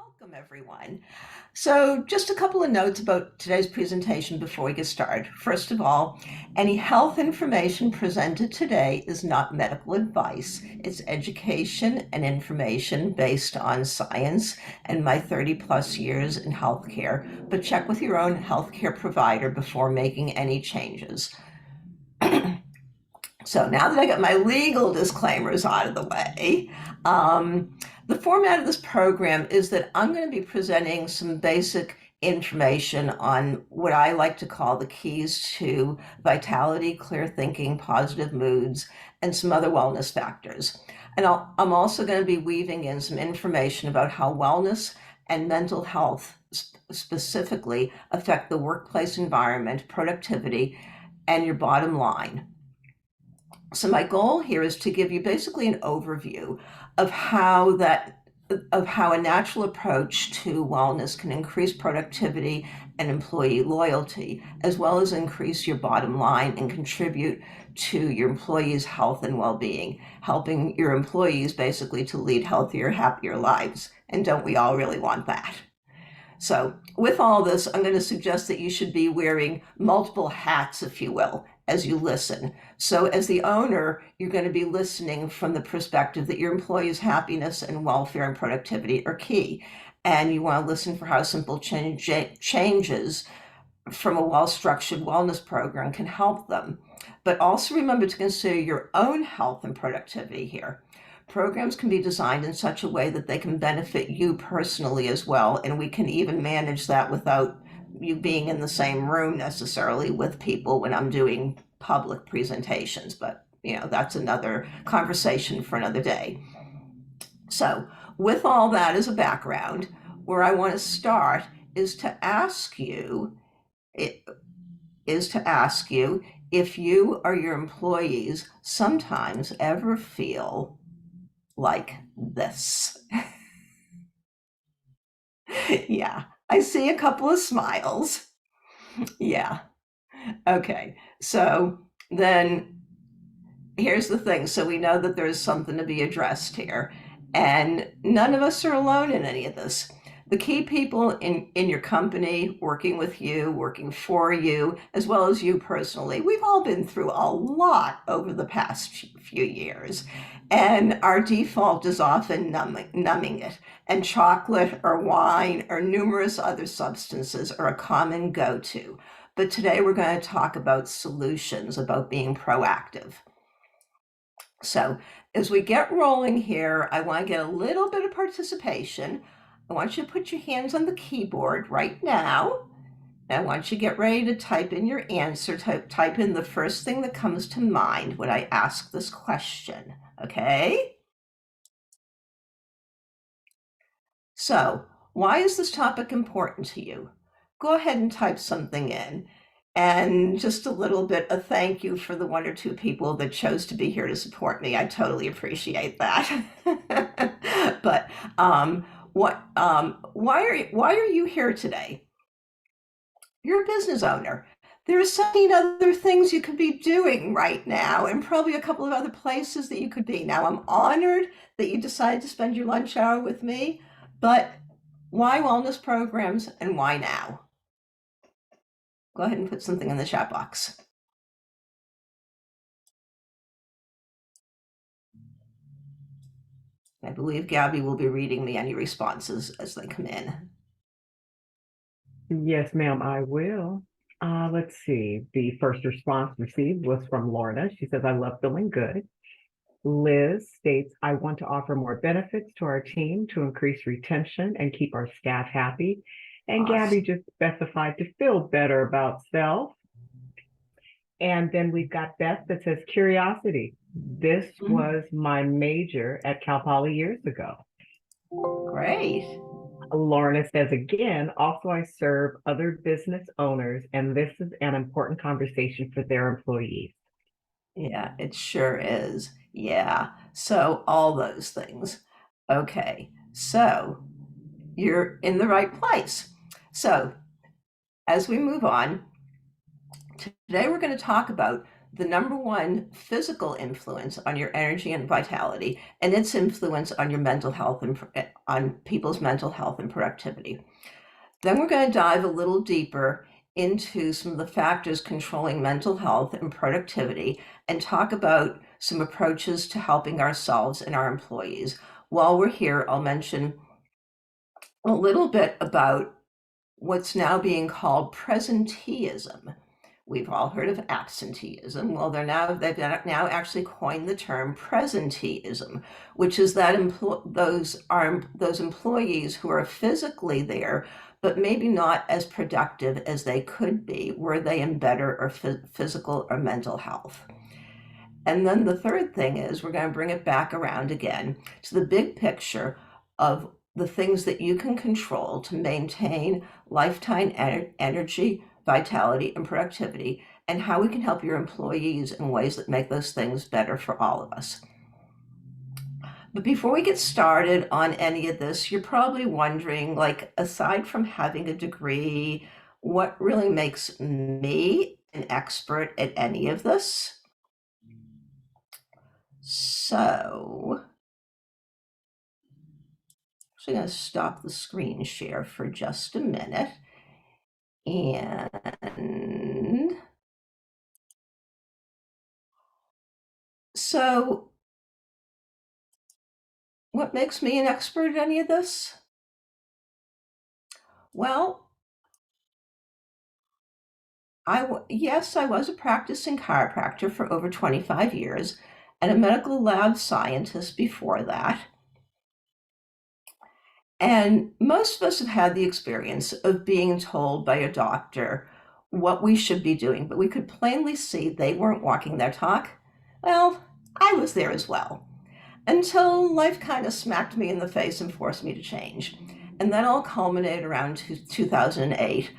Welcome, everyone. So, just a couple of notes about today's presentation before we get started. First of all, any health information presented today is not medical advice. It's education and information based on science and my 30 plus years in healthcare, but check with your own healthcare provider before making any changes. So now that I got my legal disclaimers out of the way, the format of this program is that I'm going to be presenting some basic information on what I like to call the keys to vitality, clear thinking, positive moods, and some other wellness factors. And I'm also going to be weaving in some information about how wellness and mental health specifically affect the workplace environment, productivity, and your bottom line. So my goal here is to give you basically an overview of how a natural approach to wellness can increase productivity and employee loyalty, as well as increase your bottom line and contribute to your employees' health and well-being, helping your employees basically to lead healthier, happier lives. And don't we all really want that? So with all this, I'm going to suggest that you should be wearing multiple hats, if you will, as you listen. So as the owner, you're going to be listening from the perspective that your employees' happiness and welfare and productivity are key. And you want to listen for how simple changes from a well-structured wellness program can help them. But also remember to consider your own health and productivity here. Programs can be designed in such a way that they can benefit you personally as well, and we can even manage that without you being in the same room necessarily with people when I'm doing public presentations, but that's another conversation for another day. So with all that as a background, where I want to start is to ask you if you or your employees sometimes ever feel like this. Yeah, I see a couple of smiles. Yeah. Okay. So then here's the thing. So we know that there's something to be addressed here, and none of us are alone in any of this. The key people in your company, working with you, working for you, as well as you personally, we've all been through a lot over the past few years. And our default is often numbing it. And chocolate or wine or numerous other substances are a common go-to. But today we're going to talk about solutions, about being proactive. So as we get rolling here, I want to get a little bit of participation. I want you to put your hands on the keyboard right now. And I want you to get ready to type in your answer, type in the first thing that comes to mind when I ask this question, okay? So, why is this topic important to you? Go ahead and type something in. And just a little bit of thank you for the 1 or 2 people that chose to be here to support me. I totally appreciate that. But why are you here today? You're a business owner. There are so many other things you could be doing right now, and probably a couple of other places that you could be. Now, I'm honored that you decided to spend your lunch hour with me, but why wellness programs and why now? Go ahead and put something in the chat box. I believe Gabby will be reading me any responses as they come in. Yes, ma'am, I will. Let's see. The first response received was from Lorna. She says, I love feeling good. Liz states, I want to offer more benefits to our team to increase retention and keep our staff happy. And Awesome. Gabby just specified to feel better about self. And then we've got Beth that says, curiosity. This was my major at Cal Poly years ago. Great. Lorna says again, also I serve other business owners, and this is an important conversation for their employees. Yeah, it sure is. Yeah. So all those things. Okay. So you're in the right place. So as we move on, today we're going to talk about the number one physical influence on your energy and vitality, and its influence on your mental health and on people's mental health and productivity. Then we're going to dive a little deeper into some of the factors controlling mental health and productivity and talk about some approaches to helping ourselves and our employees. While we're here, I'll mention a little bit about what's now being called presenteeism. We've all heard of absenteeism. Well, they've now actually coined the term presenteeism, which is that those employees who are physically there, but maybe not as productive as they could be, were they in better or physical or mental health. And then the third thing is we're going to bring it back around again to the big picture of the things that you can control to maintain lifetime energy, vitality, and productivity, and how we can help your employees in ways that make those things better for all of us. But before we get started on any of this, you're probably wondering, like, aside from having a degree, what really makes me an expert at any of this? So, I'm going to stop the screen share for just a minute. And so, what makes me an expert at any of this? Well, yes, I was a practicing chiropractor for over 25 years and a medical lab scientist before that. And most of us have had the experience of being told by a doctor what we should be doing, but we could plainly see they weren't walking their talk. Well, I was there as well, until life kind of smacked me in the face and forced me to change. And that all culminated around 2008.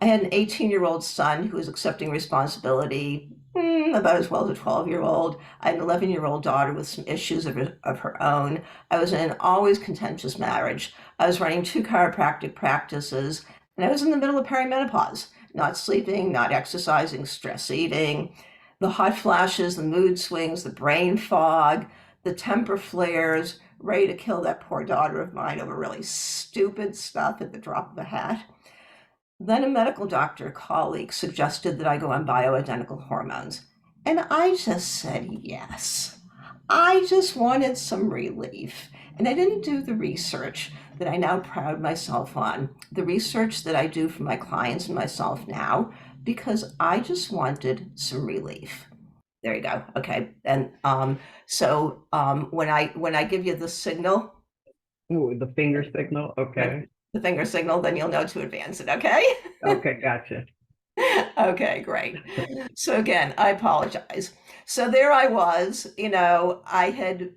I had an 18-year-old son who was accepting responsibility about as well as a 12-year-old. I had an 11-year-old daughter with some issues of her own. I was in an always contentious marriage. I was running 2 chiropractic practices, and I was in the middle of perimenopause, not sleeping, not exercising, stress eating, the hot flashes, the mood swings, the brain fog, the temper flares, ready to kill that poor daughter of mine over really stupid stuff at the drop of a hat. Then a medical doctor colleague suggested that I go on bioidentical hormones. And I just said yes. I just wanted some relief. And I didn't do the research that I now pride myself on, the research that I do for my clients and myself now, because I just wanted some relief. There you go. Okay. And when I give you the signal, Ooh, the finger signal. Okay. the finger signal, then you'll know to advance it. Okay. Okay, gotcha. Okay, great. So again, I apologize. So there I was, I had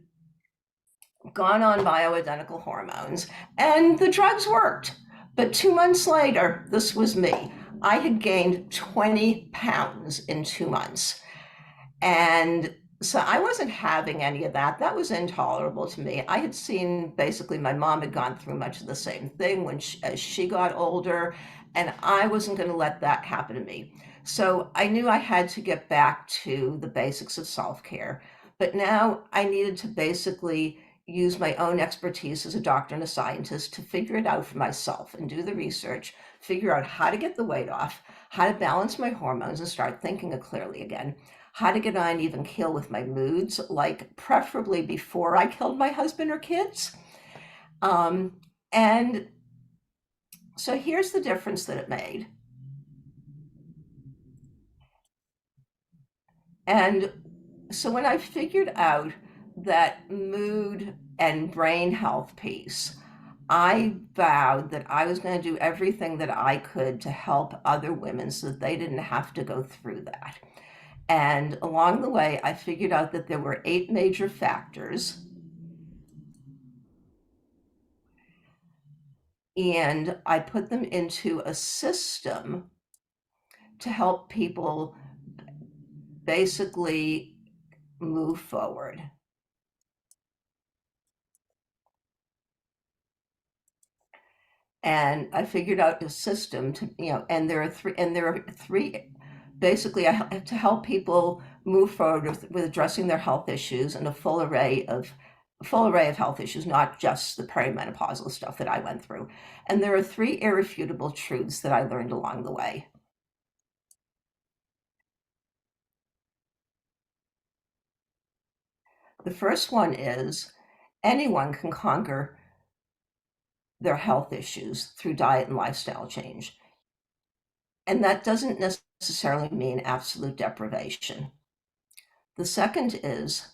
gone on bioidentical hormones and the drugs worked. But 2 months later, this was me. I had gained 20 pounds in 2 months. And so I wasn't having any of that. That was intolerable to me. I had seen basically my mom had gone through much of the same thing as she got older, and I wasn't going to let that happen to me. So I knew I had to get back to the basics of self-care. But now I needed to basically use my own expertise as a doctor and a scientist to figure it out for myself and do the research, figure out how to get the weight off, how to balance my hormones and start thinking clearly again, how to get on an even keel with my moods, like preferably before I killed my husband or kids. And so here's the difference that it made. And so when I figured out that mood and brain health piece, I vowed that I was going to do everything that I could to help other women so that they didn't have to go through that. And along the way, I figured out that there were 8 major factors, and I put them into a system to help people basically move forward. And I figured out a system to, and there are three basically to help people move forward with addressing their health issues and a full array of health issues, not just the perimenopausal stuff that I went through. And there are three irrefutable truths that I learned along the way. The first one is anyone can conquer their health issues through diet and lifestyle change. And that doesn't necessarily mean absolute deprivation. The second is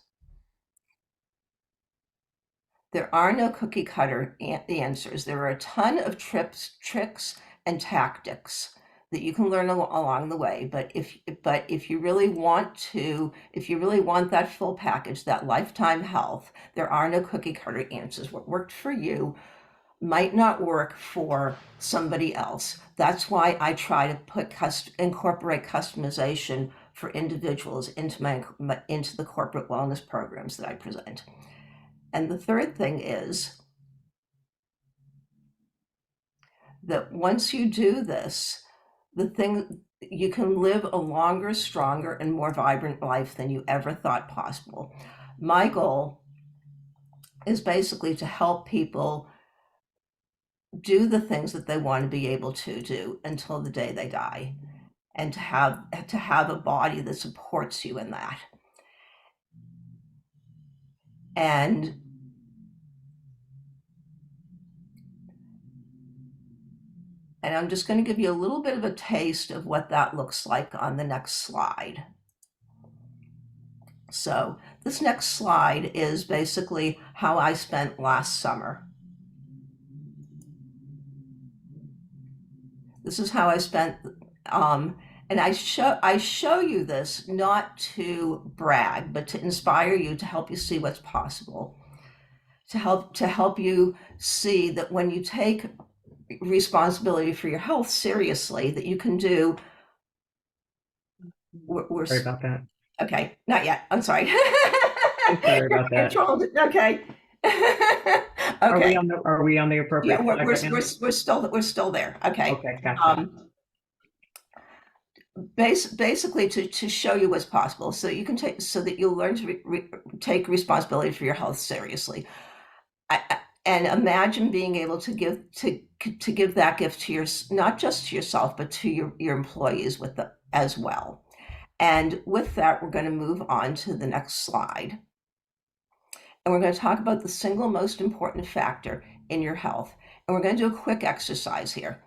there are no cookie cutter answers. There are a ton of tricks, and tactics that you can learn along the way. But if you really want that full package, that lifetime health, there are no cookie cutter answers. What worked for you might not work for somebody else. That's why I try to incorporate customization for individuals into the corporate wellness programs that I present. And the third thing is that once you do this, you can live a longer, stronger, and more vibrant life than you ever thought possible. My goal is basically to help people do the things that they want to be able to do until the day they die, and to have a body that supports you in that. And I'm just going to give you a little bit of a taste of what that looks like on the next slide. So this next slide is basically how I spent last summer. This is how I spent, and I show you this not to brag, but to inspire you, to help you see what's possible, to help you see that when you take responsibility for your health seriously, that you can do. Sorry about that. Okay, not yet. I'm sorry. I'm sorry about that. Controlled it. Okay. Okay. Are we on the appropriate Yeah, slide right now? we're still there. Okay. Okay, gotcha. Basically to show you what's possible, so you can so that you'll learn to take responsibility for your health seriously. And imagine being able to give that gift to not just to yourself, but to your employees as well. And with that, we're going to move on to the next slide. And we're going to talk about the single most important factor in your health. And we're going to do a quick exercise here.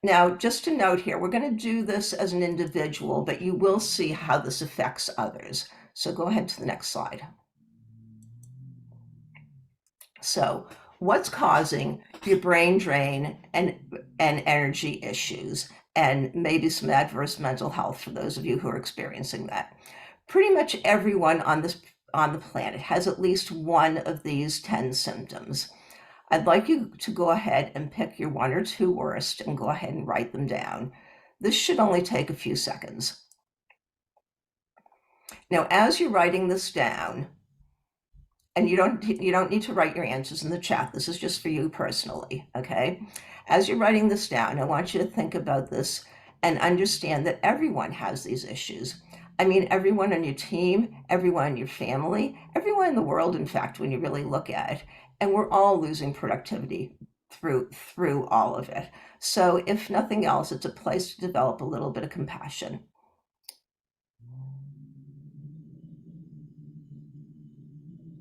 Now, just to note here, we're going to do this as an individual, but you will see how this affects others. So go ahead to the next slide. So what's causing your brain drain and energy issues, and maybe some adverse mental health for those of you who are experiencing that? Pretty much everyone on the planet has at least one of these 10 symptoms. I'd like you to go ahead and pick your one or two worst and go ahead and write them down. This should only take a few seconds. Now, as you're writing this down, and you don't need to write your answers in the chat. This is just for you personally, okay? As you're writing this down, I want you to think about this and understand that everyone has these issues. I mean, everyone on your team, everyone in your family, everyone in the world, in fact, when you really look at it. And we're all losing productivity through all of it. So if nothing else, it's a place to develop a little bit of compassion.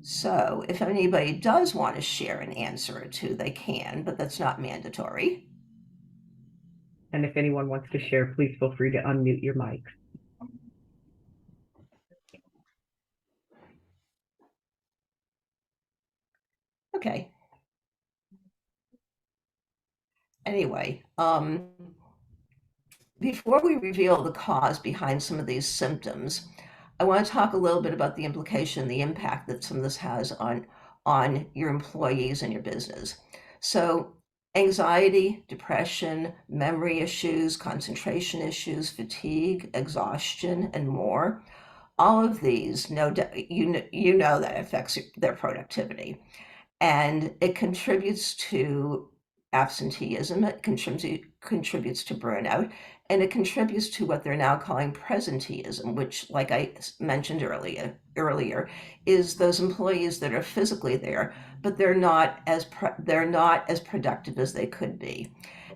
So if anybody does want to share an answer or two, they can, but that's not mandatory. And if anyone wants to share, please feel free to unmute your mic. Okay. Anyway, before we reveal the cause behind some of these symptoms, I want to talk a little bit about the implication, the impact that some of this has on your employees and your business. So anxiety, depression, memory issues, concentration issues, fatigue, exhaustion, and more. All of these, you know that affects their productivity. And it contributes to absenteeism, it contributes to burnout, and it contributes to what they're now calling presenteeism, which, like I mentioned earlier, is those employees that are physically there, but they're not as productive as they could be.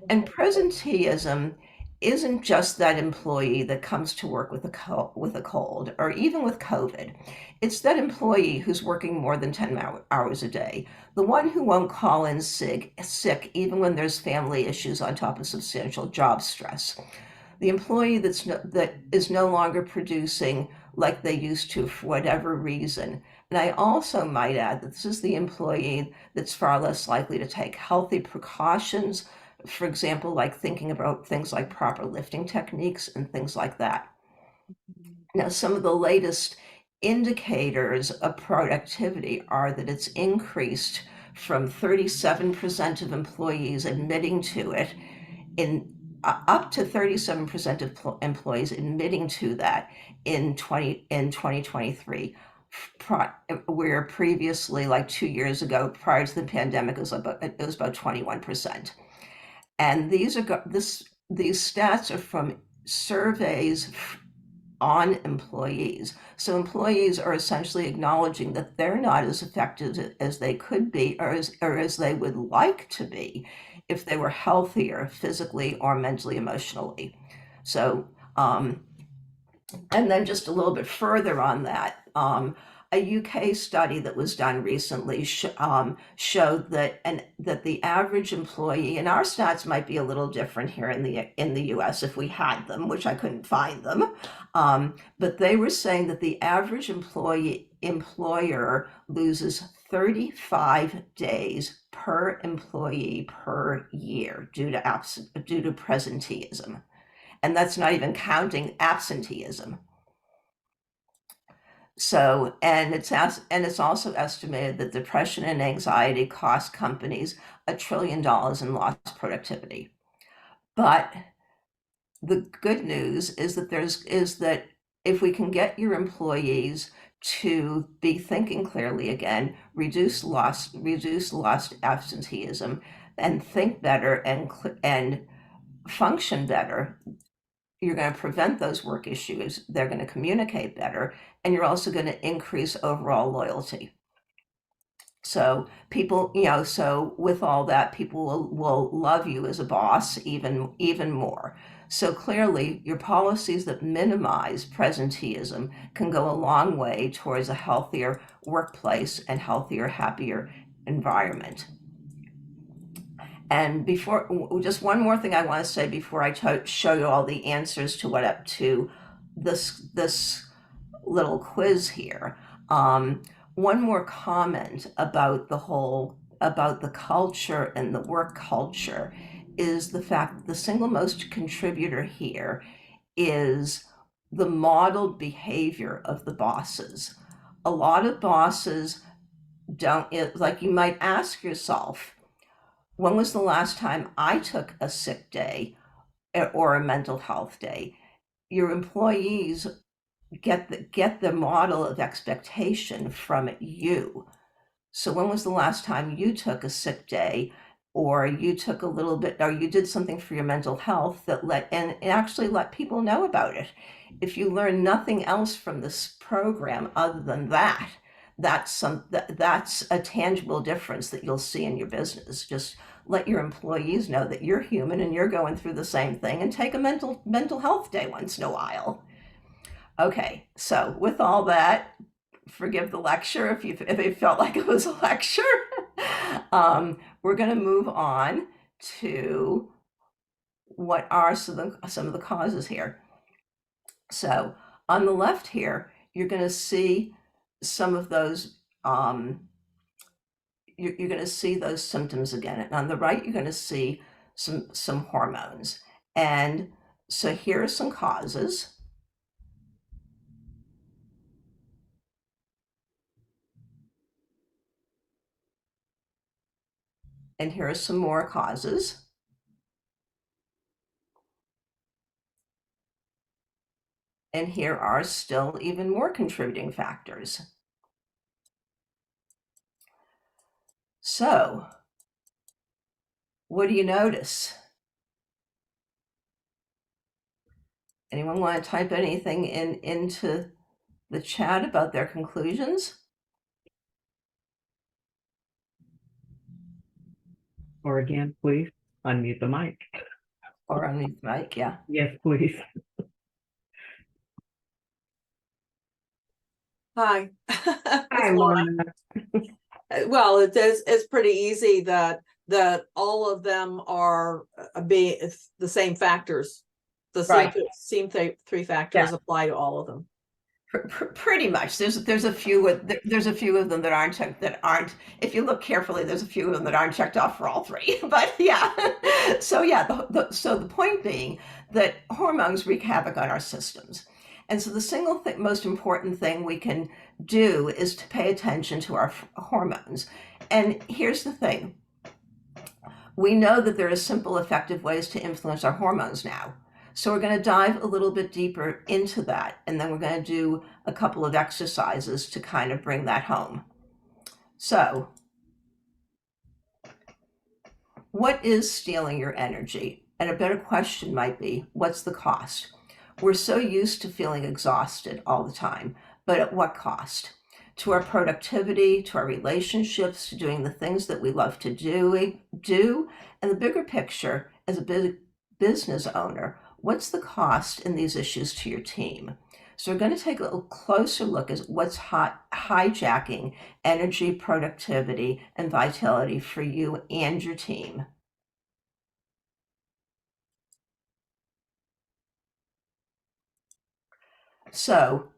And presenteeism isn't just that employee that comes to work with a cold or even with COVID. It's that employee who's working more than 10 hours a day, the one who won't call in sick even when there's family issues on top of substantial job stress, the employee that is no longer producing like they used to for whatever reason. And I also might add that this is the employee that's far less likely to take healthy precautions, for example, like thinking about things like proper lifting techniques and things like that. Now, some of the latest indicators of productivity are that it's increased from 37% of employees admitting to it in up to 37% of employees admitting to that in 2023, where previously, like 2 years ago, prior to the pandemic, it was about 21%. And these stats are from surveys on employees. So employees are essentially acknowledging that they're not as effective as they could be, or as they would like to be if they were healthier physically or mentally, emotionally. So, and then just a little bit further on that, a UK study that was done recently showed that the average employee, and our stats might be a little different here in the US if we had them, which I couldn't find them, but they were saying that the average employer loses 35 days per employee per year due to presenteeism, and that's not even counting absenteeism. So, and it's also estimated that depression and anxiety cost companies $1 trillion in lost productivity. But the good news is that if we can get your employees to be thinking clearly again, reduce lost absenteeism, and think better and function better, you're going to prevent those work issues. They're going to communicate better, and you're also going to increase overall loyalty. So so with all that, people will love you as a boss even more. So clearly, your policies that minimize presenteeism can go a long way towards a healthier workplace and healthier, happier environment. And just one more thing I want to say before I show you all the answers to this little quiz here. One more comment about the culture and the work culture is the fact that the single most contributor here is the modeled behavior of the bosses. A lot of bosses don't, like, you might ask yourself, when was the last time I took a sick day or a mental health day? Your employees get the model of expectation from you. So when was the last time you took a sick day, or you took a little bit, or you did something for your mental health that actually let people know about it? If you learn nothing else from this program other than that, that's a tangible difference that you'll see in your business. Just let your employees know that you're human and you're going through the same thing, and take a mental health day once in a while. Okay, so with all that, forgive the lecture if it felt like it was a lecture. We're going to move on to what are some of the causes here. So on the left here, you're going to see some of those. You're going to see those symptoms again, and on the right, you're going to see some hormones. And so here are some causes. And here are some more causes. And here are still even more contributing factors. So What do you notice? Anyone want to type anything into the chat about their conclusions? Or again, please unmute the mic. Or unmute the mic, yeah. Yes, please. Hi, Hi, it's Laura. Lorna. Well, it's pretty easy that all of them are the same factors. The Right. same three factors apply to all of them. Pretty much. There's a few of them that aren't. If you look carefully, there's a few of them that aren't checked off for all three. But yeah, so yeah. So the point being that hormones wreak havoc on our systems, and so the most important thing we can do is to pay attention to our hormones. And here's the thing: we know that there are simple, effective ways to influence our hormones now. So we're going to dive a little bit deeper into that, and then we're going to do a couple of exercises to kind of bring that home. So, what is stealing your energy? And a better question might be, what's the cost? We're so used to feeling exhausted all the time, but at what cost? To our productivity, to our relationships, to doing the things that we love to do, and the bigger picture, as a business owner, what's the cost in these issues to your team? So we're going to take a little closer look at what's hijacking energy, productivity, and vitality for you and your team. So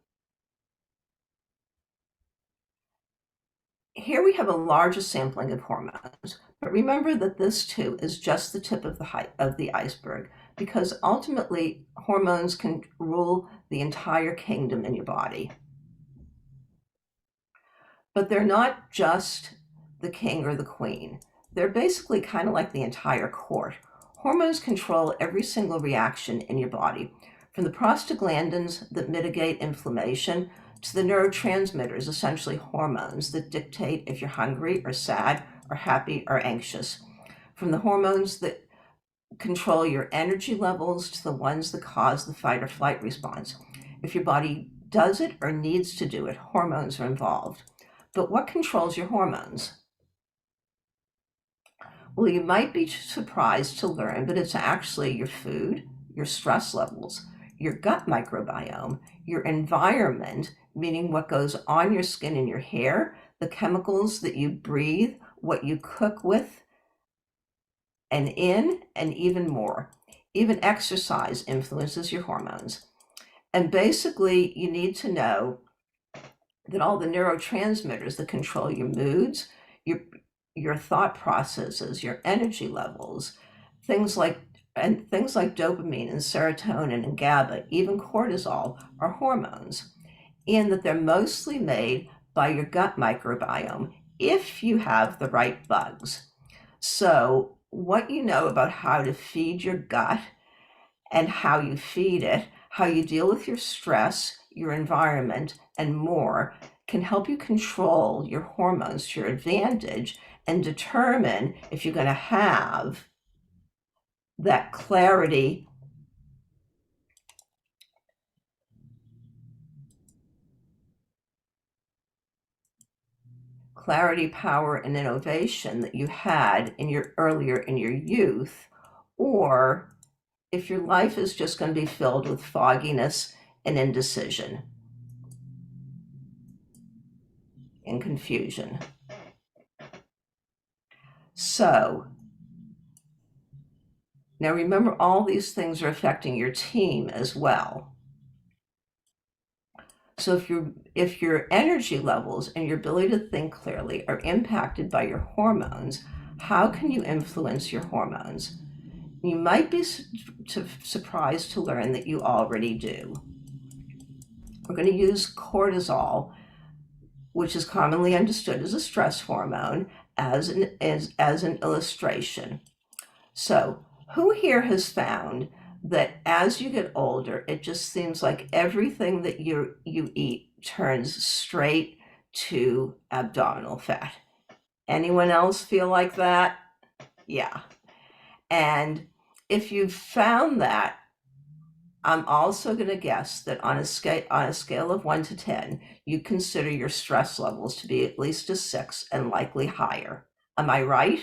here we have a larger sampling of hormones, but remember that this too is just the tip of the iceberg, because ultimately hormones can rule the entire kingdom in your body. But they're not just the king or the queen. They're basically kind of like the entire court. Hormones control every single reaction in your body, from the prostaglandins that mitigate inflammation to the neurotransmitters, essentially hormones that dictate if you're hungry or sad or happy or anxious. From the hormones that control your energy levels to the ones that cause the fight or flight response. If your body does it or needs to do it, hormones are involved. But what controls your hormones? Well, you might be surprised to learn, but it's actually your food, your stress levels, your gut microbiome, your environment, meaning what goes on your skin and your hair, the chemicals that you breathe, what you cook with and in, and even more. Even exercise influences your hormones. And basically, you need to know that all the neurotransmitters that control your moods, your thought processes, your energy levels, things like dopamine and serotonin and GABA, even cortisol, are hormones, and that they're mostly made by your gut microbiome if you have the right bugs. So, what you know about how to feed your gut and how you feed it, how you deal with your stress, your environment, and more can help you control your hormones to your advantage and determine if you're going to have that clarity, power, and innovation that you had earlier in your youth, or if your life is just going to be filled with fogginess and indecision and confusion. So, now remember, all these things are affecting your team as well. So if your energy levels and your ability to think clearly are impacted by your hormones, how can you influence your hormones? You might be surprised to learn that you already do. We're going to use cortisol, which is commonly understood as a stress hormone, as an illustration. So, who here has found that as you get older, it just seems like everything that you eat turns straight to abdominal fat? Anyone else feel like that? Yeah. And if you've found that, I'm also going to guess that on a scale of 1 to 10, you consider your stress levels to be at least a 6 and likely higher. Am I right?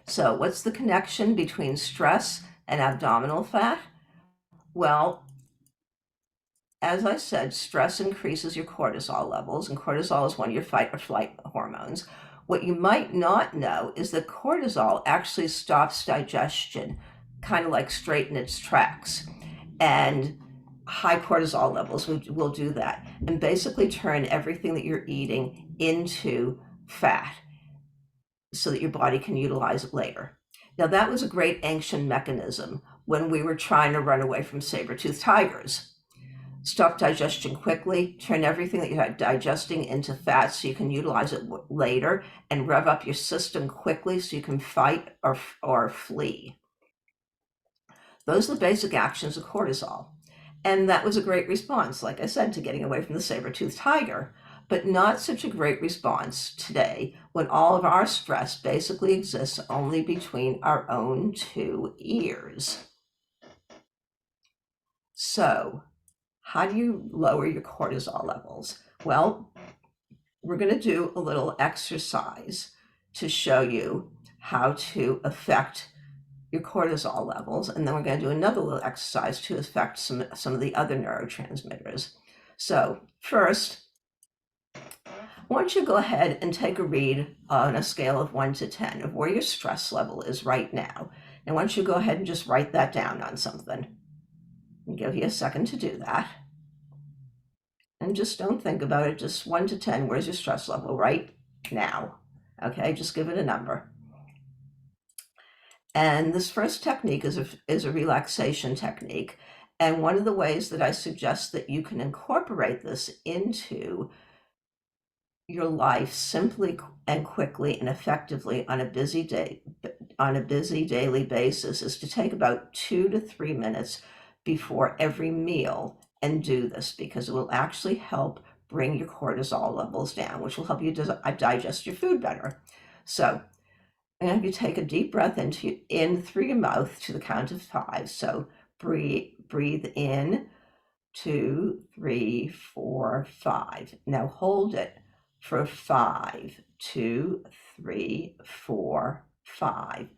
So what's the connection between stress and abdominal fat? Well, as I said, stress increases your cortisol levels, and cortisol is one of your fight or flight hormones. What you might not know is that cortisol actually stops digestion, kind of like straight in its tracks. And high cortisol levels will do that and basically turn everything that you're eating into fat so that your body can utilize it later. Now, that was a great ancient mechanism when we were trying to run away from saber-toothed tigers. Stop digestion quickly, turn everything that you're digesting into fat so you can utilize it later, and rev up your system quickly so you can fight or flee. Those are the basic actions of cortisol. And that was a great response, like I said, to getting away from the saber-toothed tiger, but not such a great response today when all of our stress basically exists only between our own two ears. So, how do you lower your cortisol levels? Well, we're going to do a little exercise to show you how to affect your cortisol levels, and then we're going to do another little exercise to affect some of the other neurotransmitters. So first, I want you to go ahead and take a read on a scale of 1 to 10 of where your stress level is right now. And I want you to go ahead and just write that down on something. I'll give you a second to do that. And just don't think about it, just 1 to 10, where's your stress level right now? Okay, just give it a number. And this first technique is a relaxation technique. And one of the ways that I suggest that you can incorporate this into your life simply and quickly and effectively on a busy daily basis is to take about 2 to 3 minutes before every meal and do this, because it will actually help bring your cortisol levels down, which will help you digest your food better. So and if you take a deep breath in through your mouth to the count of 5. So breathe in, 2, 3, 4, 5. Now hold it for 5, 2, 3, 4, 5.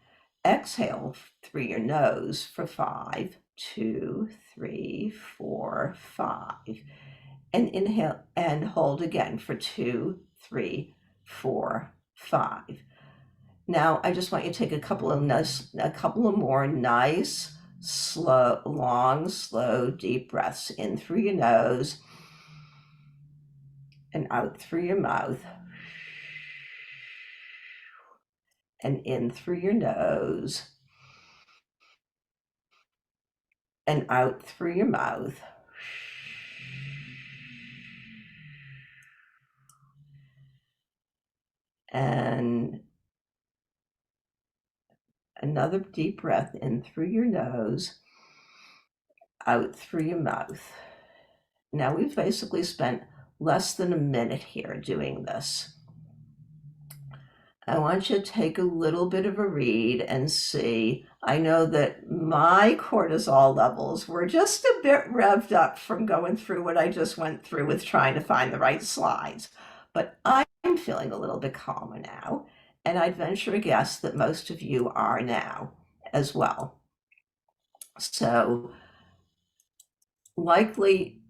Exhale through your nose for 5, 2, 3, 4, 5. And inhale and hold again for 2, 3, 4, 5. Now, I just want you to take a couple of more nice, slow, long, slow, deep breaths in through your nose and out through your mouth. And in through your nose and out through your mouth. And another deep breath in through your nose, out through your mouth. Now we've basically spent less than a minute here doing this. I want you to take a little bit of a read and see. I know that my cortisol levels were just a bit revved up from going through what I just went through with trying to find the right slides, but I'm feeling a little bit calmer now, and I'd venture a guess that most of you are now as well. So likely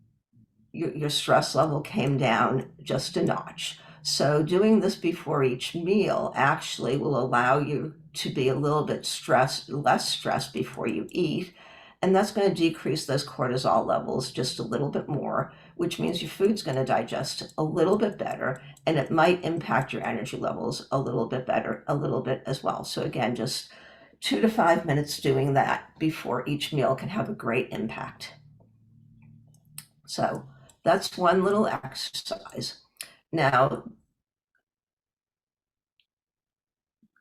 your stress level came down just a notch. So doing this before each meal actually will allow you to be a little bit less stressed before you eat. And that's going to decrease those cortisol levels just a little bit more, which means your food's going to digest a little bit better, and it might impact your energy levels a little bit better, a little bit as well. So again, just 2 to 5 minutes doing that before each meal can have a great impact. So that's one little exercise. Now,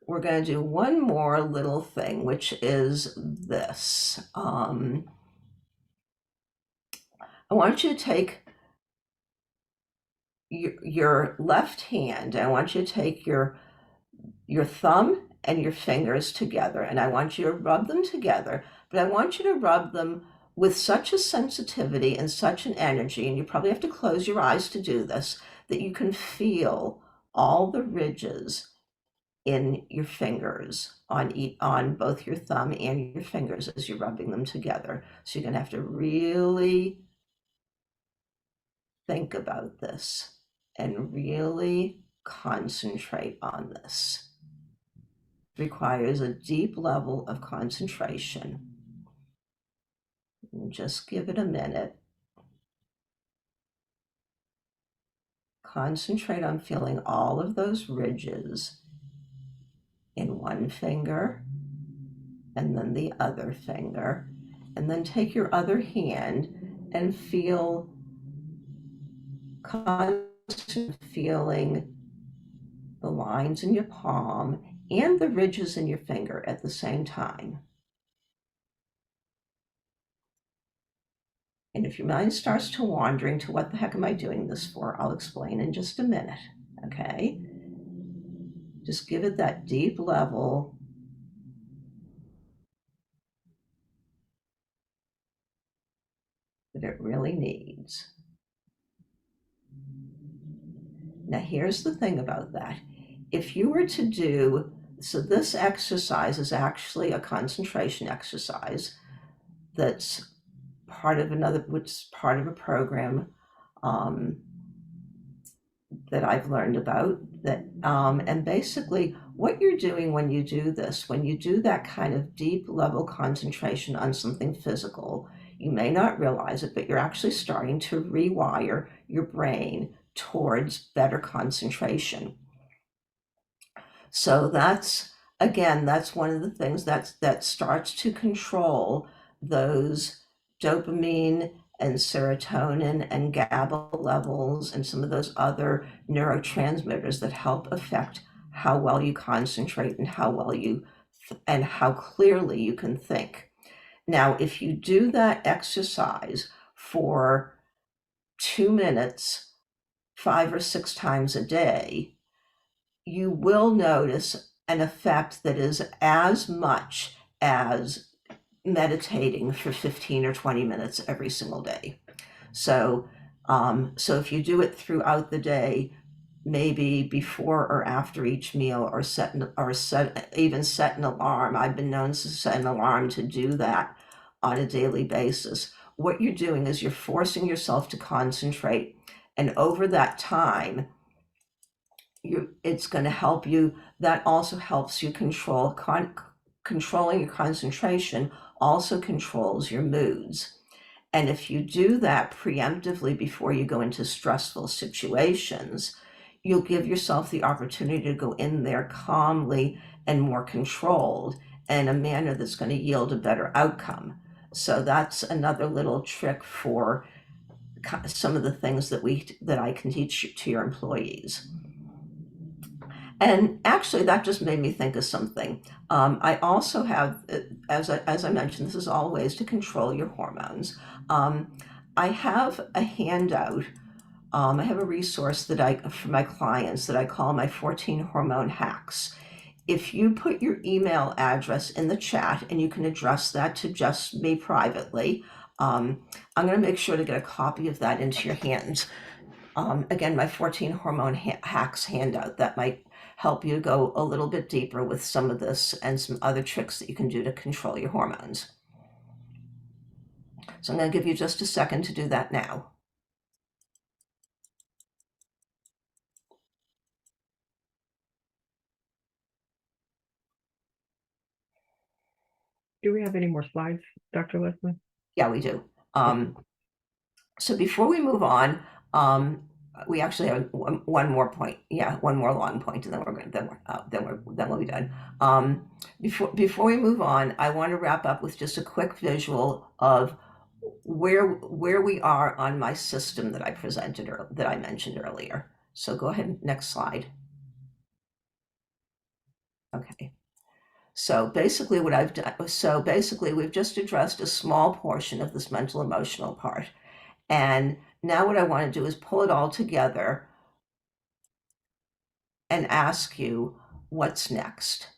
we're going to do one more little thing, which is this. I want you to take your left hand. I want you to take your thumb and your fingers together. And I want you to rub them together, but I want you to rub them with such a sensitivity and such an energy, and you probably have to close your eyes to do this, that you can feel all the ridges in your fingers on both your thumb and your fingers as you're rubbing them together. So you're going to have to really think about this and really concentrate on this. It requires a deep level of concentration. And just give it a minute. Concentrate on feeling all of those ridges in one finger and then the other finger. And then take your other hand and feel constant feeling the lines in your palm and the ridges in your finger at the same time. And if your mind starts to wandering to what the heck am I doing this for, I'll explain in just a minute, okay? Just give it that deep level that it really needs. Now, here's the thing about that. If you were to do, so this exercise is actually a concentration exercise that's part of a program that I've learned about that, and basically what you're doing when you do this, when you do that kind of deep level concentration on something physical, you may not realize it, but you're actually starting to rewire your brain towards better concentration. So that's one of the things that starts to control those dopamine and serotonin and GABA levels and some of those other neurotransmitters that help affect how well you concentrate and how clearly you can think. Now, if you do that exercise for 2 minutes, 5 or 6 times a day, you will notice an effect that is as much as meditating for 15 or 20 minutes every single day. So if you do it throughout the day, maybe before or after each meal, or set an alarm. I've been known to set an alarm to do that on a daily basis. What you're doing is you're forcing yourself to concentrate, and over that time, it's going to help you. That also helps you controlling your concentration also controls your moods. And if you do that preemptively before you go into stressful situations, you'll give yourself the opportunity to go in there calmly and more controlled in a manner that's going to yield a better outcome. So that's another little trick for some of the things that I can teach to your employees. And actually, that just made me think of something. I also have, as I mentioned, this is all ways to control your hormones. I have a handout. I have a resource for my clients that I call my 14 hormone hacks. If you put your email address in the chat, and you can address that to just me privately, I'm going to make sure to get a copy of that into your hands. Again, my 14 hormone hacks handout that might help you go a little bit deeper with some of this and some other tricks that you can do to control your hormones. So I'm going to give you just a second to do that now. Do we have any more slides, Dr. Leslie? Yeah, we do. So before we move on, we actually have one more point. Yeah, one more long point, and then we'll be done. Before we move on, I want to wrap up with just a quick visual of where we are on my system that I mentioned earlier. So go ahead, next slide. Okay. So basically we've just addressed a small portion of this mental emotional part. And now what I want to do is pull it all together and ask you, what's next?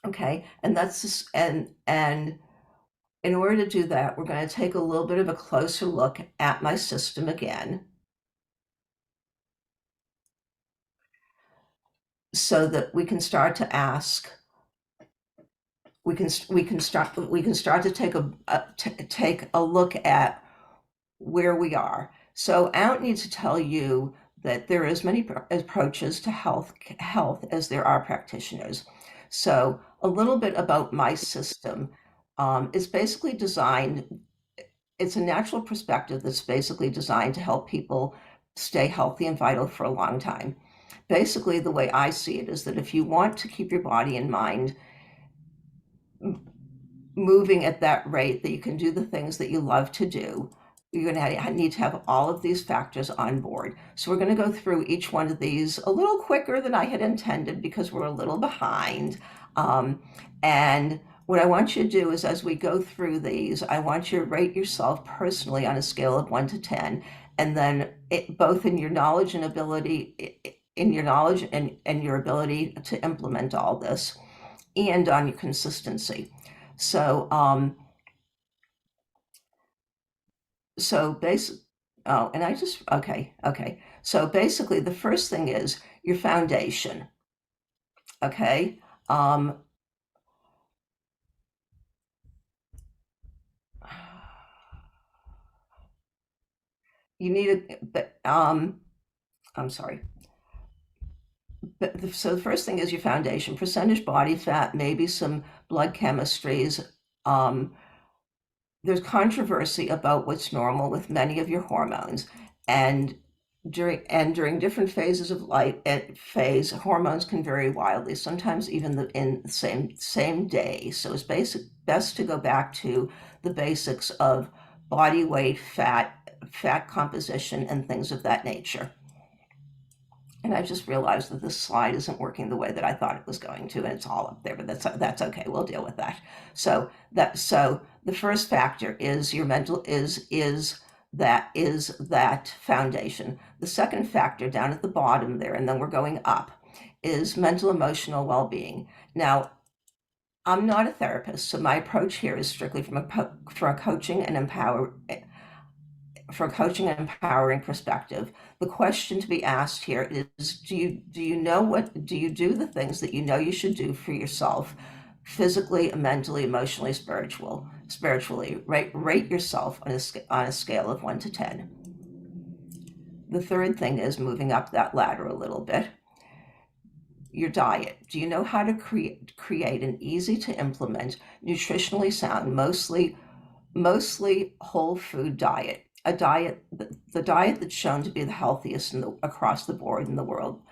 Okay, and that's just, and in order to do that, we're going to take a little bit of a closer look at my system again, so that we can start to ask, we can start to take a look at where we are. So I don't need to tell you that there are as many approaches to health as there are practitioners. So a little bit about my system. It's basically designed, it's a natural perspective that's basically designed to help people stay healthy and vital for a long time. Basically, the way I see it is that if you want to keep your body and mind moving at that rate, that you can do the things that you love to do, you're going to need to have all of these factors on board. So we're going to go through each one of these a little quicker than I had intended because we're a little behind. And what I want you to do is, as we go through these, I want you to rate yourself personally on a scale of 1 to 10, and then both in your knowledge and ability, in your knowledge and your ability to implement all this, and on your consistency. So, basic. Oh, and I just okay. So basically, the first thing is your foundation. Okay. Um, you need a, but I'm sorry. But so the first thing is your foundation, percentage body fat, maybe some blood chemistries. Um, there's controversy about what's normal with many of your hormones, and during different phases of life hormones can vary wildly, sometimes even in the same day. So it's best to go back to the basics of body weight, fat composition, and things of that nature. And I just realized that this slide isn't working the way that I thought it was going to, and it's all up there, but that's okay. We'll deal with that. So the first factor is your mental is that foundation. The second factor down at the bottom there, and then we're going up, is mental emotional well-being. Now, I'm not a therapist, so my approach here is strictly from a coaching and empowering perspective. The question to be asked here is, do you know what, do you do the things that you know you should do for yourself, physically, mentally, emotionally, spiritually? Rate yourself on a scale of 1 to 10. The third thing is moving up that ladder a little bit. Your diet. Do you know how to create an easy to implement, nutritionally sound, mostly whole food diet, the diet that's shown to be the healthiest across the board in the world,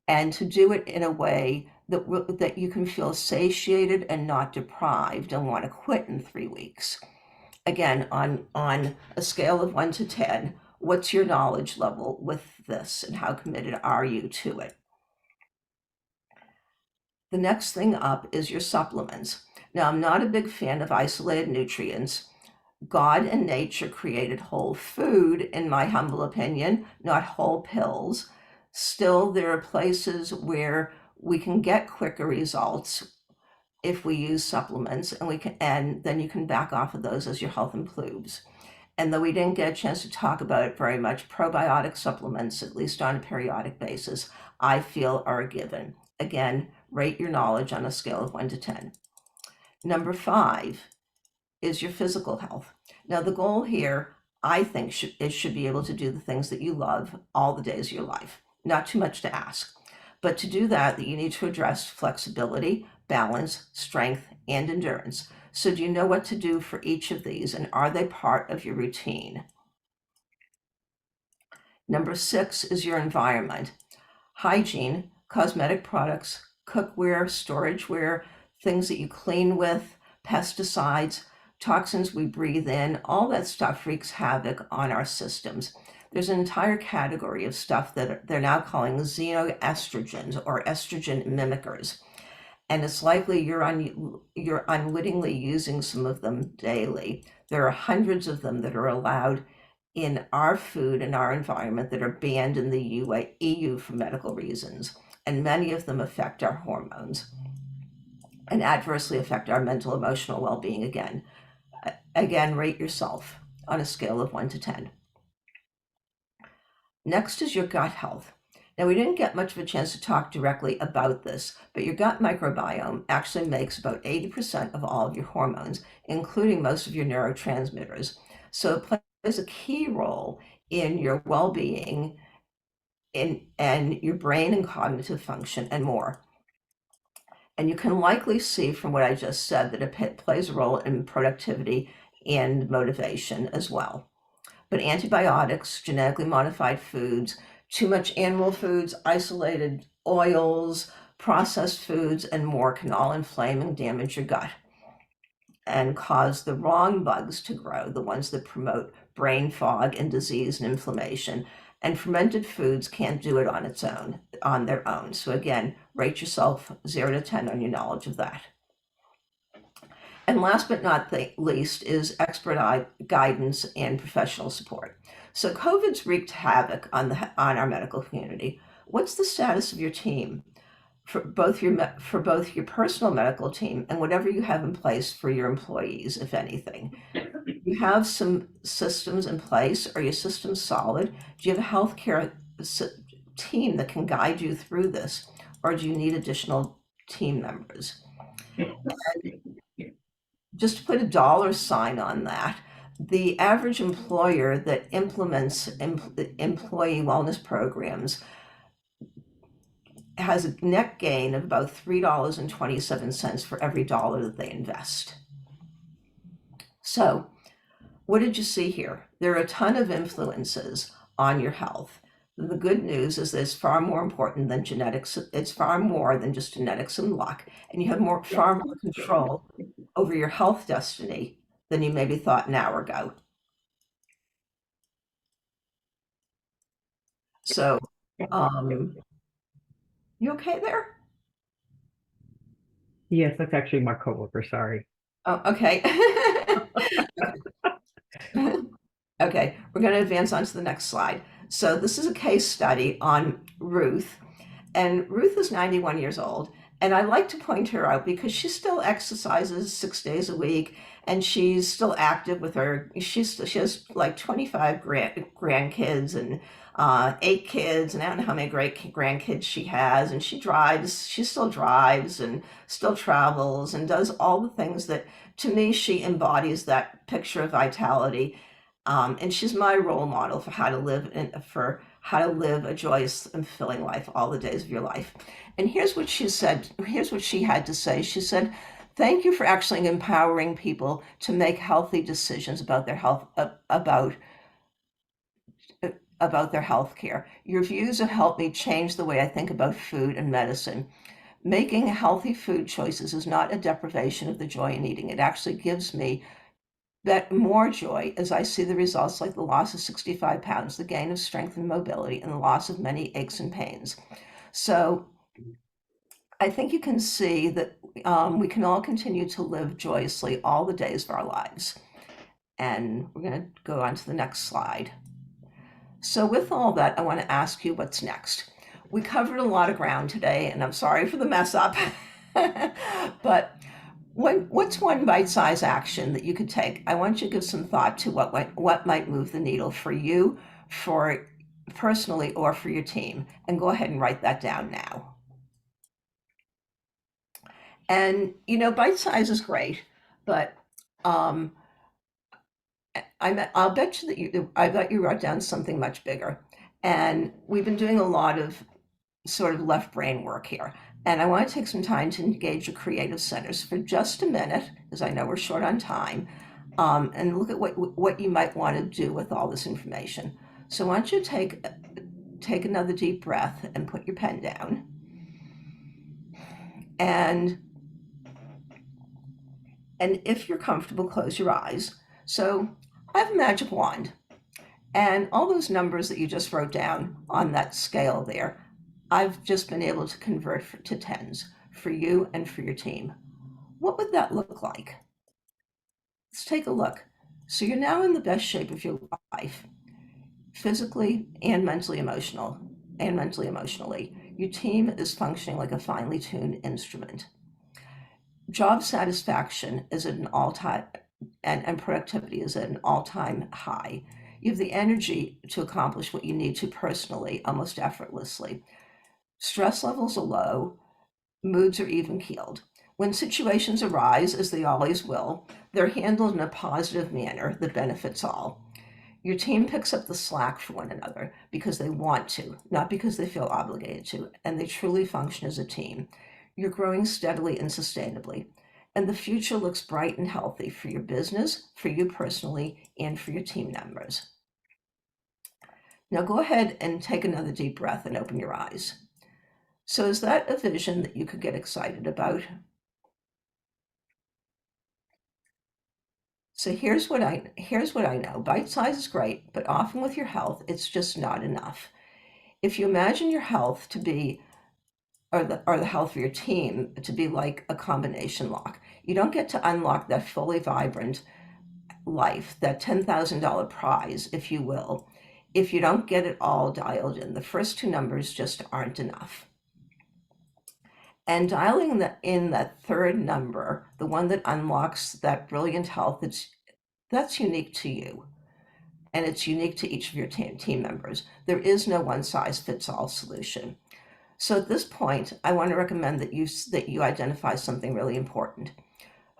and to do it in a way that you can feel satiated and not deprived and want to quit in 3 weeks? Again, on a scale of 1 to 10, what's your knowledge level with this, and how committed are you to it? The next thing up is your supplements. Now, I'm not a big fan of isolated nutrients. God and nature created whole food, in my humble opinion, not whole pills. Still, there are places where we can get quicker results if we use supplements, and then you can back off of those as your health improves. And though we didn't get a chance to talk about it very much, probiotic supplements, at least on a periodic basis, I feel are a given. Again, rate your knowledge on a scale of 1 to 10. Number 5 is your physical health. Now, the goal here, I think, should be able to do the things that you love all the days of your life. Not too much to ask. But to do that, you need to address flexibility, balance, strength, and endurance. So do you know what to do for each of these, and are they part of your routine? Number 6 is your environment. Hygiene, cosmetic products, cookware, storageware, things that you clean with, pesticides, toxins we breathe in, all that stuff wreaks havoc on our systems. There's an entire category of stuff that they're now calling xenoestrogens, or estrogen mimickers. And it's likely you're unwittingly using some of them daily. There are hundreds of them that are allowed in our food and our environment that are banned in the EU for medical reasons, and many of them affect our hormones. and adversely affect our mental, emotional well-being again. Again, rate yourself on a scale of 1 to 10. Next is your gut health. Now, we didn't get much of a chance to talk directly about this, but your gut microbiome actually makes about 80% of all of your hormones, including most of your neurotransmitters. So it plays a key role in your well-being and your brain and cognitive function and more. And you can likely see from what I just said that it plays a role in productivity and motivation as well. But antibiotics, genetically modified foods, too much animal foods, isolated oils, processed foods, and more can all inflame and damage your gut and cause the wrong bugs to grow, the ones that promote brain fog and disease and inflammation. And fermented foods can't do it on their own. So again, rate yourself 0 to 10 on your knowledge of that. And last but not least is expert guidance and professional support. So COVID's wreaked havoc on our medical community. What's the status of your team for both your personal medical team and whatever you have in place for your employees, if anything? You have some systems in place. Are your systems solid? Do you have a healthcare team that can guide you through this, or do you need additional team members? Just to put a dollar sign on that, the average employer that implements employee wellness programs has a net gain of about $3.27 for every dollar that they invest. So, what did you see here? There are a ton of influences on your health. The good news is that it's far more important than genetics. It's far more than just genetics and luck, and you have far more control over your health destiny than you maybe thought an hour ago. So, you okay there? Yes, that's actually my coworker. Sorry. Oh, okay. Okay, we're going to advance on to the next slide. So this is a case study on Ruth, and Ruth is 91 years old. And I like to point her out because she still exercises 6 days a week, and she's still active with she has like 25 grandkids and 8 kids, and I don't know how many great grandkids she has. And she still drives and still travels and does all the things that, to me, she embodies that picture of vitality. And she's my role model for how to live a joyous and fulfilling life all the days of your life. And here's what she said. Here's what she had to say. She said, "Thank you for actually empowering people to make healthy decisions about their health, about their health care. Your views have helped me change the way I think about food and medicine. Making healthy food choices is not a deprivation of the joy in eating. It actually gives me more joy as I see the results like the loss of 65 pounds, the gain of strength and mobility, and the loss of many aches and pains." So I think you can see that we can all continue to live joyously all the days of our lives. And we're going to go on to the next slide. So with all that, I want to ask you what's next. We covered a lot of ground today, and I'm sorry for the mess up, but what's one bite-sized action that you could take? I want you to give some thought to what might move the needle for you, for personally, or for your team, and go ahead and write that down now. And bite size is great, but I'll bet you that I bet you wrote down something much bigger. And we've been doing a lot of sort of left brain work here. And I want to take some time to engage your creative centers for just a minute, because I know we're short on time, and look at what you might want to do with all this information. So why don't you take another deep breath and put your pen down. And if you're comfortable, close your eyes. So I have a magic wand, and all those numbers that you just wrote down on that scale there, I've just been able to convert to tens for you and for your team. What would that look like? Let's take a look. So you're now in the best shape of your life, physically and mentally emotionally. Your team is functioning like a finely tuned instrument. Job satisfaction is at an all-time, and productivity is at an all-time high. You have the energy to accomplish what you need to personally, almost effortlessly. Stress levels are low, moods are even keeled. When situations arise, as they always will, they're handled in a positive manner that benefits all. Your team picks up the slack for one another because they want to, not because they feel obligated to, and they truly function as a team. You're growing steadily and sustainably, and the future looks bright and healthy for your business, for you personally, and for your team members. Now go ahead and take another deep breath and open your eyes. So is that a vision that you could get excited about? So here's what I know. Bite size is great, but often with your health, it's just not enough. If you imagine your health to be, or the health of your team to be like a combination lock, you don't get to unlock that fully vibrant life, that $10,000 prize, if you will, if you don't get it all dialed in. The first two numbers just aren't enough. And dialing in that third number, the one that unlocks that brilliant health, that's unique to you. And it's unique to each of your team members. There is no one size fits all solution. So at this point, I want to recommend that you identify something really important.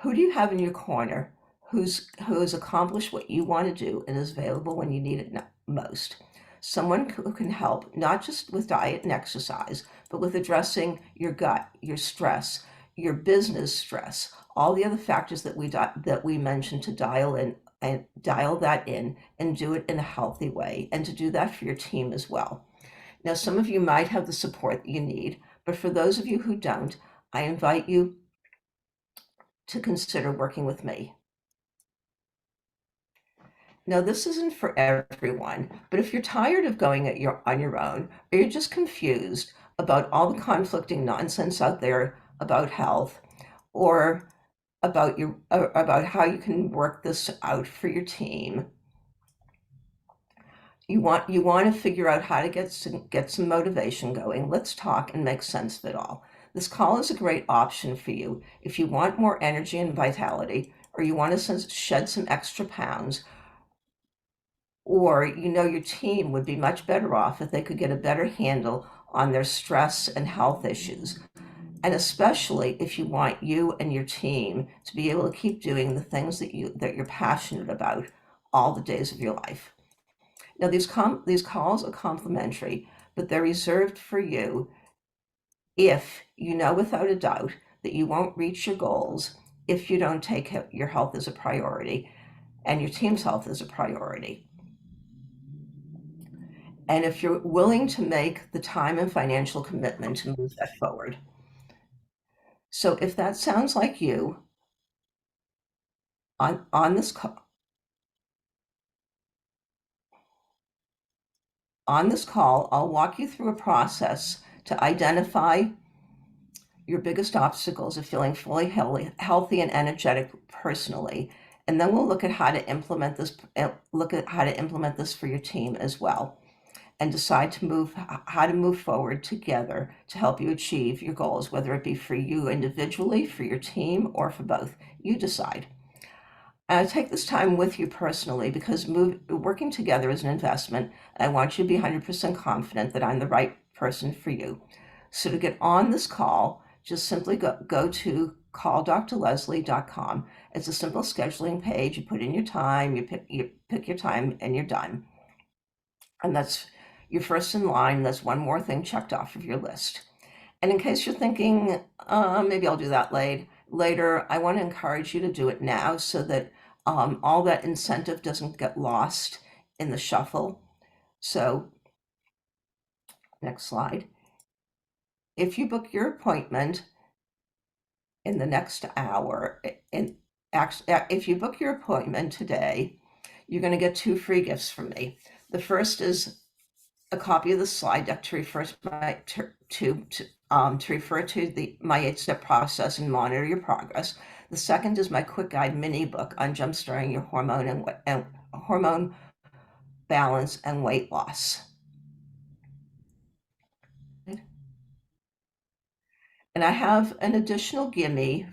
Who do you have in your corner who has accomplished what you want to do and is available when you need it most? Someone who can help not just with diet and exercise, but with addressing your gut, your stress, your business stress, all the other factors that we mentioned to dial in and dial that in and do it in a healthy way, and to do that for your team as well. Now, some of you might have the support that you need, but for those of you who don't, I invite you to consider working with me. Now, this isn't for everyone, but if you're tired of going on your own, or you're just confused about all the conflicting nonsense out there about health, or about how you can work this out for your team, you want to figure out how to get some motivation going, let's talk and make sense of it all. This call is a great option for you if you want more energy and vitality, or you want to shed some extra pounds, or your team would be much better off if they could get a better handle on their stress and health issues. And especially if you want you and your team to be able to keep doing the things that you're passionate about all the days of your life. Now, these calls are complimentary, but they're reserved for you if you know without a doubt that you won't reach your goals if you don't take your health as a priority and your team's health as a priority. And if you're willing to make the time and financial commitment to move that forward. So if that sounds like you, on this call, I'll walk you through a process to identify your biggest obstacles of feeling fully healthy and energetic personally. And then we'll look at how to implement this for your team as well, and decide how to move forward together to help you achieve your goals, whether it be for you individually, for your team, or for both. You decide. I take this time with you personally because working together is an investment, and I want you to be 100% confident that I'm the right person for you. So to get on this call, just simply go to calldrleslie.com. It's a simple scheduling page. You put in your time, you pick your time, and you're done. And that's your first in line. That's one more thing checked off of your list. And in case you're thinking, maybe I'll do that later, I want to encourage you to do it now so that all that incentive doesn't get lost in the shuffle. So, next slide. If you book your appointment in the next hour, if you book your appointment today, you're going to get 2 free gifts from me. The first is a copy of the slide deck to refer to my 8-step process and monitor your progress. The second is my quick guide mini book on jumpstarting your hormone balance and weight loss. And I have an additional gimme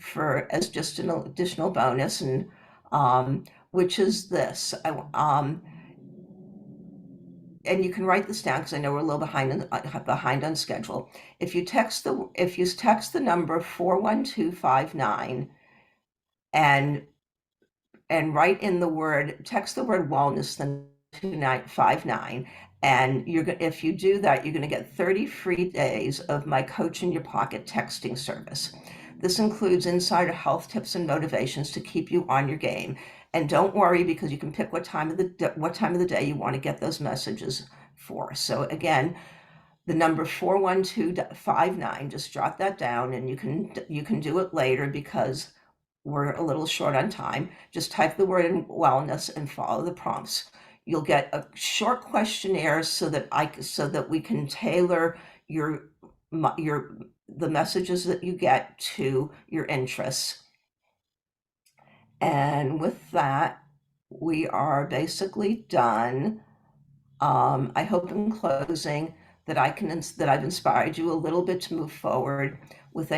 as just an additional bonus, and which is this. And you can write this down because I know we're a little behind on schedule. If you text the number 41259 and write in the word, text the word wellness, then 2959. And if you do that, you're going to get 30 free days of my Coach in Your Pocket texting service. This includes insider health tips and motivations to keep you on your game. And don't worry, because you can pick what time of the day you want to get those messages for. So again, the number 41259, just jot that down, and you can do it later because we're a little short on time. Just type the word in wellness and follow the prompts. You'll get a short questionnaire so that we can tailor the messages that you get to your interests. And with that, we are basically done. I hope in closing that I've inspired you a little bit to move forward with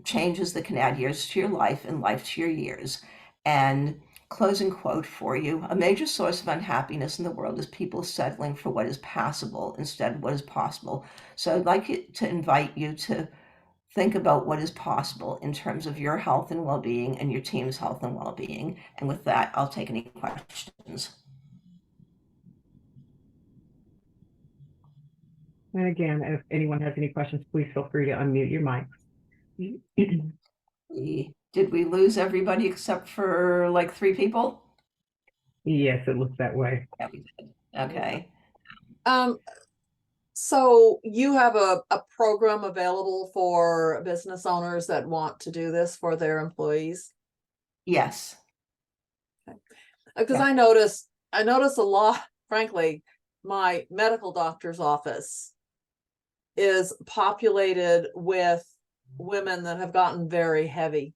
changes that can add years to your life and life to your years. And closing quote for you: a major source of unhappiness in the world is people settling for what is passable instead of what is possible. So I'd like to invite you to think about what is possible in terms of your health and well-being and your team's health and well-being. And with that, I'll take any questions. And again, if anyone has any questions, please feel free to unmute your mics. Did we lose everybody except for like 3 people? Yes, it looks that way. Yeah, we did. Okay. So you have a program available for business owners that want to do this for their employees? Yes. Because Yeah. I notice a lot, frankly, my medical doctor's office is populated with women that have gotten very heavy.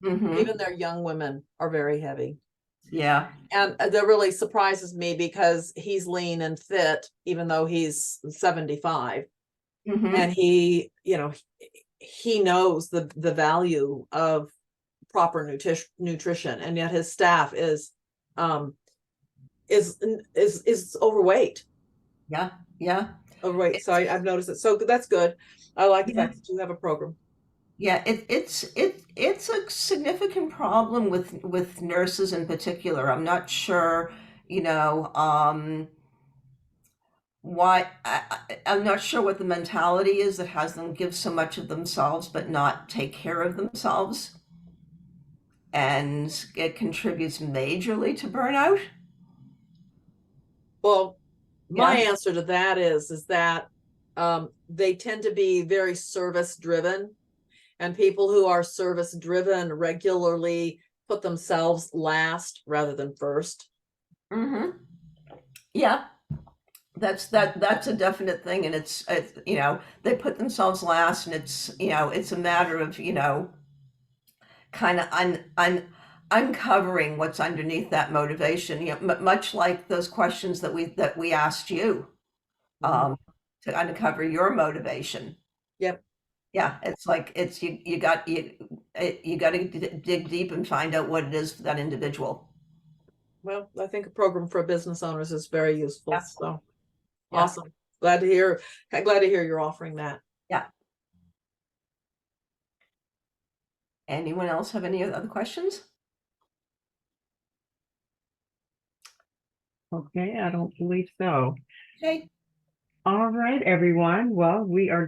Mm-hmm. Even their young women are very heavy. Yeah. And that really surprises me because he's lean and fit, even though he's 75. Mm-hmm. And he knows the value of proper nutrition, and yet his staff is overweight. Yeah. Yeah. Overweight. So I've noticed it. So that's good. I like the Yeah. fact that you have a program. Yeah, it's a significant problem with nurses in particular. I'm not sure, I'm not sure what the mentality is that has them give so much of themselves but not take care of themselves, and it contributes majorly to burnout. Well, my Yeah. answer to that is that they tend to be very service driven, and people who are service driven regularly put themselves last rather than first. Mm-hmm. Yeah. That's a definite thing, and it's they put themselves last, and it's a matter of kind of uncovering what's underneath that motivation, much like those questions that we asked you, um, to uncover your motivation. Yep. Yeah, it's like you got to dig deep and find out what it is for that individual. Well, I think a program for business owners is very useful. Yeah. So Yeah. awesome. Glad to hear you're offering that. Yeah. Anyone else have any other questions? Okay, I don't believe so. Okay. All right, everyone. Well,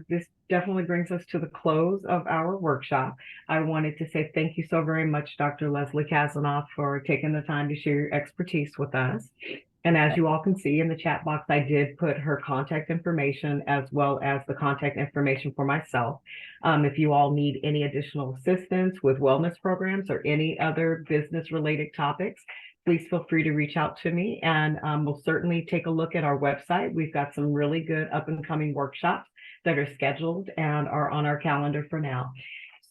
this definitely brings us to the close of our workshop. I wanted to say thank you so very much, Dr. Leslie Kazanoff, for taking the time to share your expertise with us. And as you all can see in the chat box, I did put her contact information as well as the contact information for myself. If you all need any additional assistance with wellness programs or any other business related topics, please feel free to reach out to me, and we'll certainly take a look at our website. We've got some really good up and coming workshops that are scheduled and are on our calendar for now.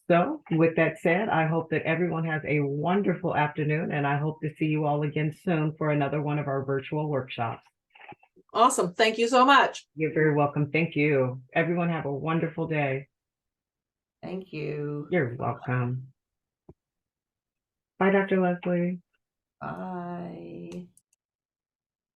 So with that said, I hope that everyone has a wonderful afternoon, and I hope to see you all again soon for another one of our virtual workshops. Awesome. Thank you so much. You're very welcome. Thank you. Everyone have a wonderful day. Thank you. You're welcome. Bye, Dr. Leslie. Bye.